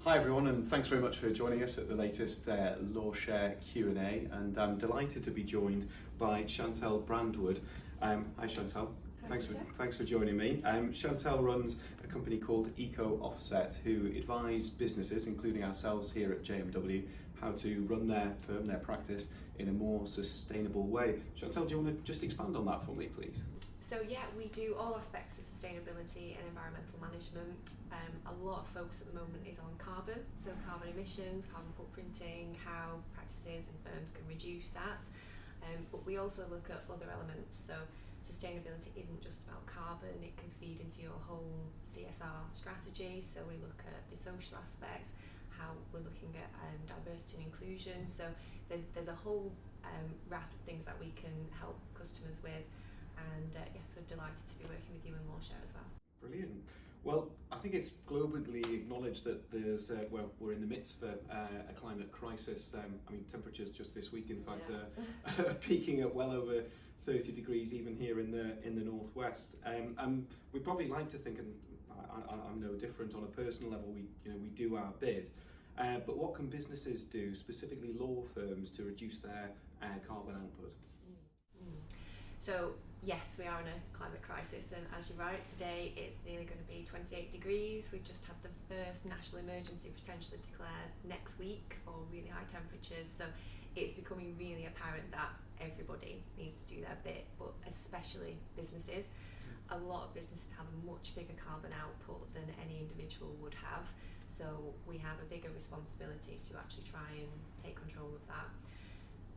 Hi everyone, and thanks very much for joining us at the latest Lawshare Q&A, and I'm delighted to be joined by Chantelle Brandwood. Hi Chantelle, thanks for joining me. Chantelle runs a company called Eco Offset, who advise businesses, including ourselves here at JMW, how to run their firm, their practice, in a more sustainable way. Chantelle, do you want to just expand on that for me, please? So yeah, we do all aspects of sustainability and environmental management. A lot of focus at the moment is on carbon, so carbon emissions, carbon footprinting, how practices and firms can reduce that. But we also look at other elements, so sustainability isn't just about carbon, it can feed into your whole CSR strategy, so we look at the social aspects, how we're looking at diversity and inclusion, so there's a whole raft of things that we can help customers with. And yes, we're delighted to be working with you in Lawshare as well. Brilliant. Well, I think it's globally acknowledged that there's, we're in the midst of a climate crisis. I mean, temperatures just this week, in fact, peaking at well over 30 degrees, even here in the northwest. And we probably like to think, and I'm no different on a personal level, we do our bit. But what can businesses do, specifically law firms, to reduce their carbon output? So yes, we are in a climate crisis, and as you're right, today it's nearly going to be 28 degrees. We've just had the first national emergency potentially declared next week for really high temperatures, so it's becoming really apparent that everybody needs to do their bit, but especially businesses. A lot of businesses have a much bigger carbon output than any individual would have, so we have a bigger responsibility to actually try and take control of that.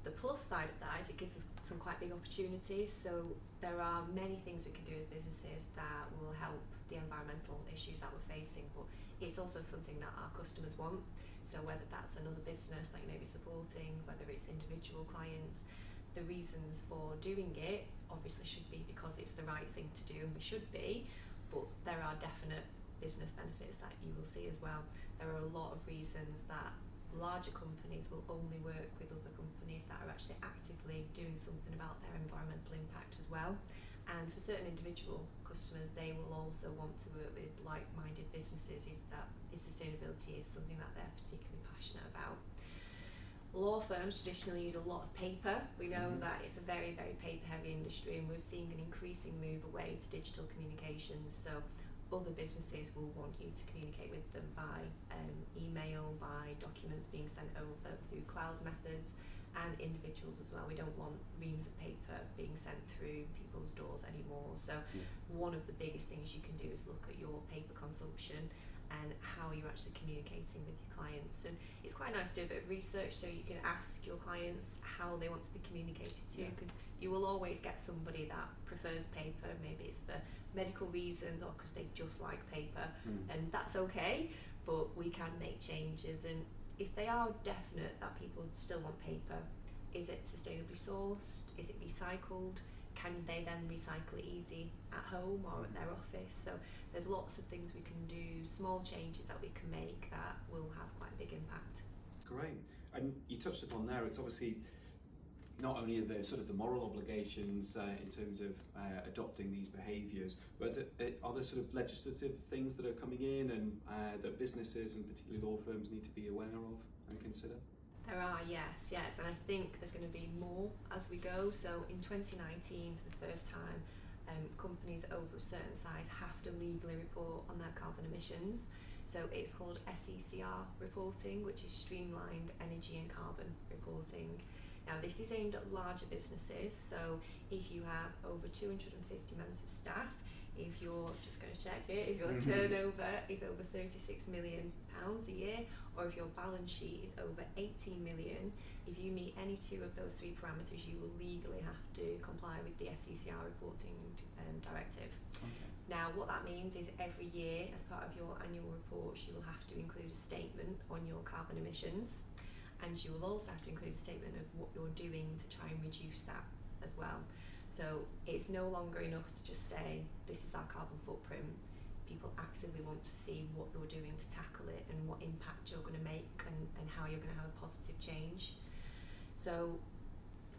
The plus side of that is it gives us some quite big opportunities, so there are many things we can do as businesses that will help the environmental issues that we're facing, but it's also something that our customers want. So whether that's another business that you may be supporting, whether it's individual clients, the reasons for doing it obviously should be because it's the right thing to do, and we should be, but there are definite business benefits that you will see as well. There are a lot of reasons that larger companies will only work with other companies that are actually actively doing something about their environmental impact as well. And for certain individual customers, they will also want to work with like-minded businesses if sustainability is something that they're particularly passionate about. Law firms traditionally use a lot of paper. We know that it's a very, very paper-heavy industry, and we're seeing an increasing move away to digital communications. So other businesses will want you to communicate with them by email, by documents being sent over through cloud methods, and individuals as well. We don't want reams of paper being sent through people's doors anymore. So one of the biggest things you can do is look at your paper consumption and how you're actually communicating with your clients. And it's quite nice to do a bit of research, so you can ask your clients how they want to be communicated to, because you will always get somebody that prefers paper. Maybe it's for medical reasons or because they just like paper, and that's okay, but we can make changes. And if they are definite that people still want paper, is it sustainably sourced? Is it recycled? Can they then recycle it easy at home or at their office? So there's lots of things we can do, small changes that we can make that will have quite a big impact. Great. And you touched upon there, it's obviously not only the sort of the moral obligations in terms of adopting these behaviours, but are there sort of legislative things that are coming in and that businesses and particularly law firms need to be aware of and consider? There are, yes, and I think there's going to be more as we go. So in 2019, for the first time, companies over a certain size have to legally report on their carbon emissions. So it's called SECR reporting, which is streamlined energy and carbon reporting. Now this is aimed at larger businesses, so if you have over 250 members of staff, if you're, just going to check it, if your turnover is over £36 million a year, or if your balance sheet is over 18 million, if you meet any two of those three parameters, you will legally have to comply with the SECR reporting directive. Now what that means is every year, as part of your annual reports, you will have to include a statement on your carbon emissions, and you will also have to include a statement of what you're doing to try and reduce that as well. So it's no longer enough to just say, this is our carbon footprint. People actively want to see what you're doing to tackle it and what impact you're going to make and how you're going to have a positive change. So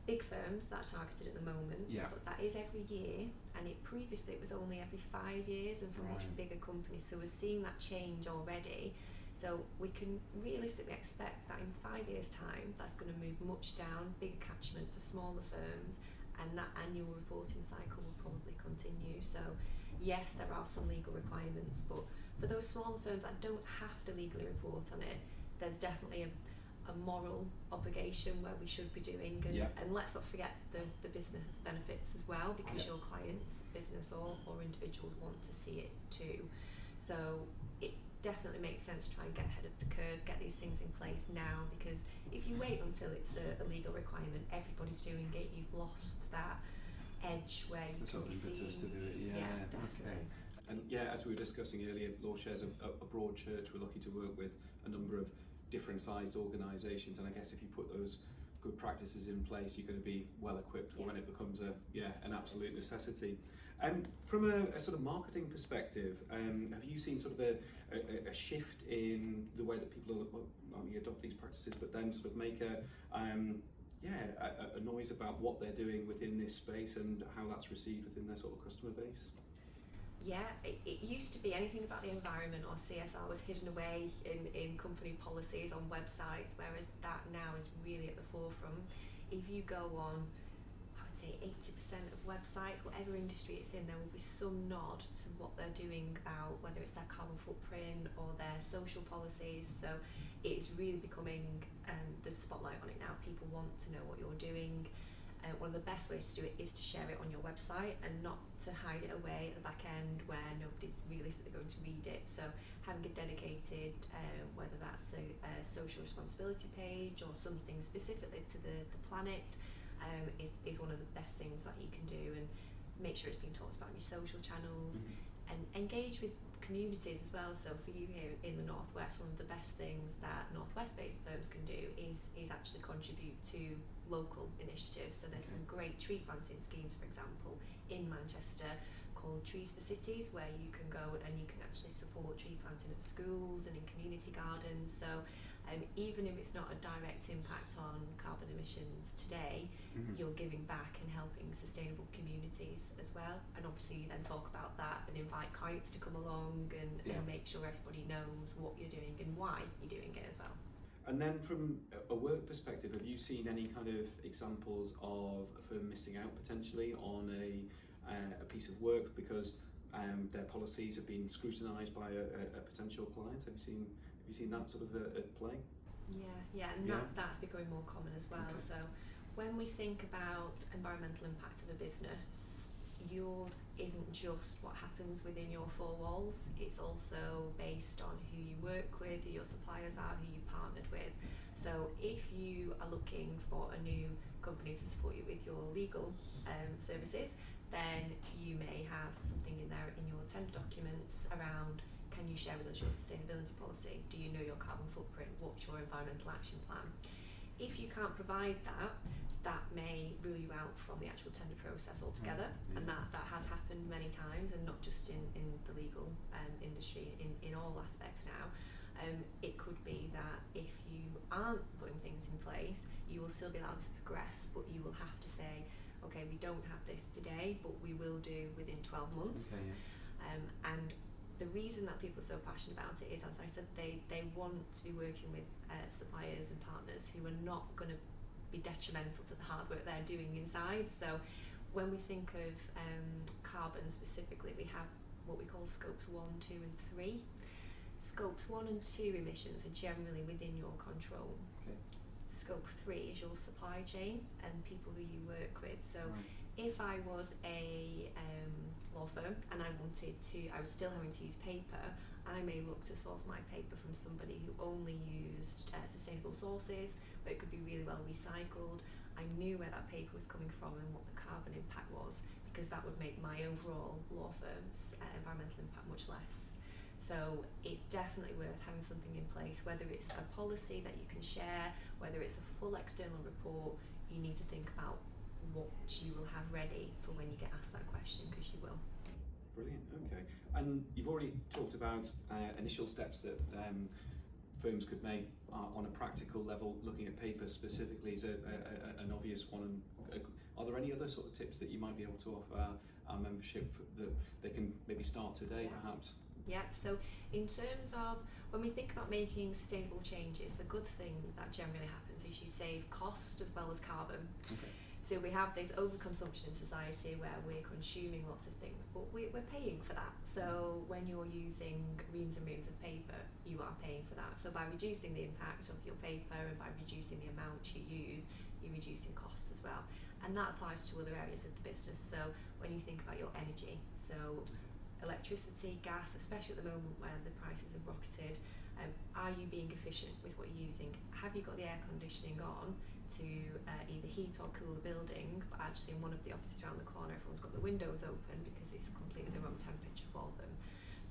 big firms that are targeted at the moment, but that is every year, and previously it was only every 5 years, and for much bigger companies. So we're seeing that change already. So we can realistically expect that in 5 years' time, that's going to move much down, bigger catchment for smaller firms, and that annual reporting cycle will probably continue. So yes, there are some legal requirements, but for those smaller firms that don't have to legally report on it, there's definitely a moral obligation where we should be doing, and let's not forget the business benefits as well, because your client's business or individual want to see it too. So it definitely makes sense to try and get ahead of the curve, get these things in place now, because if you wait until it's a legal requirement, everybody's doing it, you've lost that edge where you can be seen. To do it, definitely. Okay. And as we were discussing earlier, Lawshare's a broad church. We're lucky to work with a number of different sized organisations, and I guess if you put those good practices in place, you're going to be well equipped for when it becomes an absolute necessity. From a sort of marketing perspective, have you seen sort of a shift in the way that people adopt these practices, but then sort of make a noise about what they're doing within this space and how that's received within their sort of customer base? Yeah, it used to be anything about the environment or CSR was hidden away in company policies on websites, whereas that now is really at the forefront. If you go on, I would say 80% of websites, whatever industry it's in, there will be some nod to what they're doing about whether it's their carbon footprint or their social policies. So it's really becoming, there's a spotlight on it now. People want to know what you're doing. One of the best ways to do it is to share it on your website and not to hide it away at the back end where nobody's realistically going to read it. So having a dedicated, whether that's a social responsibility page or something specifically to the planet, is one of the best things that you can do, and make sure it's being talked about on your social channels, and engage with communities as well. So for you here in the Northwest, one of the best things that Northwest-based firms can do is actually contribute to local initiatives. So there's some great tree planting schemes, for example, in Manchester called Trees for Cities, where you can go and you can actually support tree planting at schools and in community gardens. So even if it's not a direct impact on carbon emissions today, you're giving back and helping sustainable communities as well. And obviously you then talk about that and invite clients to come along and make sure everybody knows what you're doing and why you're doing it as well. And then from a work perspective, have you seen any kind of examples of a firm missing out potentially on a piece of work because their policies have been scrutinised by a potential client? Have you seen that sort of at play? And that's becoming more common as well. So when we think about environmental impact of a business, yours isn't just what happens within your four walls, it's also based on who you work with, who your suppliers are, who you partnered with. So if you are looking for a new company to support you with your legal services, then you may have something in there in your tender documents around, can you share with us your sustainability policy? Do you know your carbon footprint? What's your environmental action plan? If you can't provide that, that may rule you out from the actual tender process altogether, and that has happened many times, and not just in the legal industry, in all aspects now. It could be that if you aren't putting things in place, you will still be allowed to progress, but you will have to say, okay, we don't have this today, but we will do within 12 months. And the reason that people are so passionate about it is, as I said, they want to be working with suppliers and partners who are not going to be detrimental to the hard work they're doing inside. So when we think of carbon specifically, we have what we call scopes 1, 2 and 3. Scopes 1 and 2 emissions are generally within your control. Scope 3 is your supply chain and people who you work with. So if I was a law firm and I was still having to use paper, I may look to source my paper from somebody who only used sustainable sources, but it could be really well recycled. I knew where that paper was coming from and what the carbon impact was, because that would make my overall law firm's environmental impact much less. So it's definitely worth having something in place, whether it's a policy that you can share, whether it's a full external report. You need to think about what you will have ready for when you get asked that question, because you will. Brilliant, okay. And you've already talked about initial steps that firms could make on a practical level. Looking at paper specifically is an obvious one. Are there any other sort of tips that you might be able to offer our membership that they can maybe start today, perhaps? Yeah, so in terms of when we think about making sustainable changes, the good thing that generally happens is you save cost as well as carbon. Okay. So we have this overconsumption in society where we're consuming lots of things, but we're paying for that. So when you're using reams and reams of paper, you are paying for that. So by reducing the impact of your paper and by reducing the amount you use, you're reducing costs as well. And that applies to other areas of the business. So when you think about your energy, so electricity, gas, especially at the moment where the prices have rocketed, are you being efficient with what you're using? Have you got the air conditioning on to either heat or cool the building, but actually in one of the offices around the corner everyone's got the windows open because it's completely the wrong temperature for them.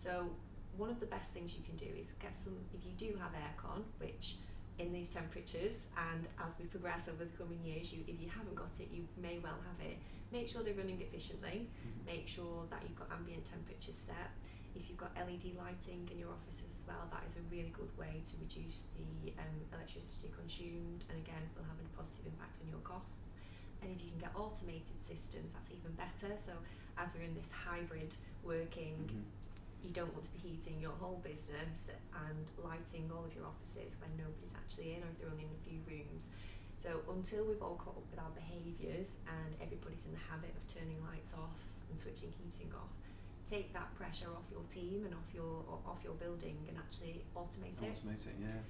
So one of the best things you can do is get some, if you do have aircon, which in these temperatures and as we progress over the coming years, if you haven't got it, you may well have it. Make sure they're running efficiently, make sure that you've got ambient temperatures set. If you've got LED lighting in your offices as well, that is a really good way to reduce the electricity consumed, and again will have a positive impact on your costs. And if you can get automated systems, that's even better. So as we're in this hybrid working, you don't want to be heating your whole business and lighting all of your offices when nobody's actually in or if they're only in a few rooms. So until we've all caught up with our behaviours and everybody's in the habit of turning lights off and switching heating off, take that pressure off your team and off your building and actually automate it. Automate it, yeah. Okay.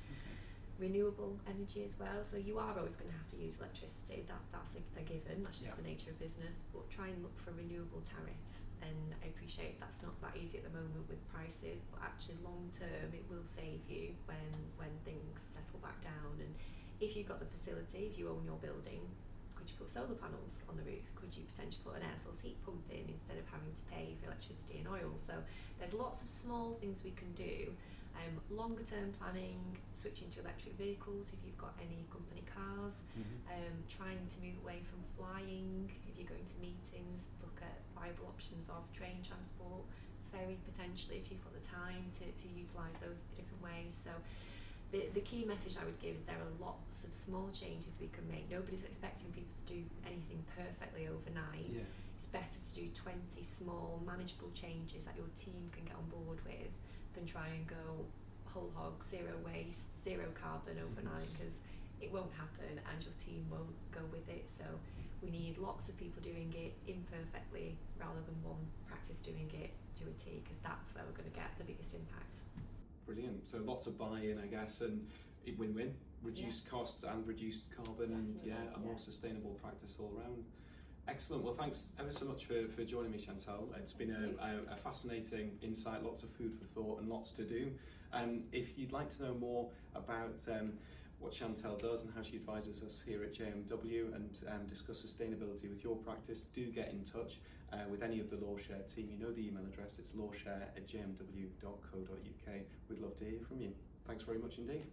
Renewable energy as well. So you are always going to have to use electricity. That's a given. That's just the nature of business. But try and look for a renewable tariff. And I appreciate that's not that easy at the moment with prices, but actually long term it will save you when things settle back down. And if you've got the facility, if you own your building, could you put solar panels on the roof? Could you potentially put an air source heat pump in instead of having to pay for electricity and oil? So there's lots of small things we can do. Longer term planning, switching to electric vehicles if you've got any company cars, trying to move away from flying. If you're going to meetings, look at viable options of train transport, ferry potentially if you've got the time to utilise those different ways. So the key message I would give is there are lots of small changes we can make. Nobody's expecting people to do anything perfectly overnight. Yeah. It's better to do 20 small manageable changes that your team can get on board with than try and go whole hog, zero waste, zero carbon overnight, because it won't happen and your team won't go with it. So we need lots of people doing it imperfectly rather than one practice doing it to a T, because that's where we're going to get the biggest impact. Brilliant. So lots of buy-in, I guess, and win-win, reduced costs and reduced carbon. Definitely, and a more sustainable practice all around. Excellent. Well, thanks ever so much for joining me, Chantelle. It's been a fascinating insight, lots of food for thought and lots to do. If you'd like to know more about what Chantelle does and how she advises us here at JMW and discuss sustainability with your practice, do get in touch with any of the Lawshare team. You know the email address, it's lawshare@jmw.co.uk. We'd love to hear from you. Thanks very much indeed.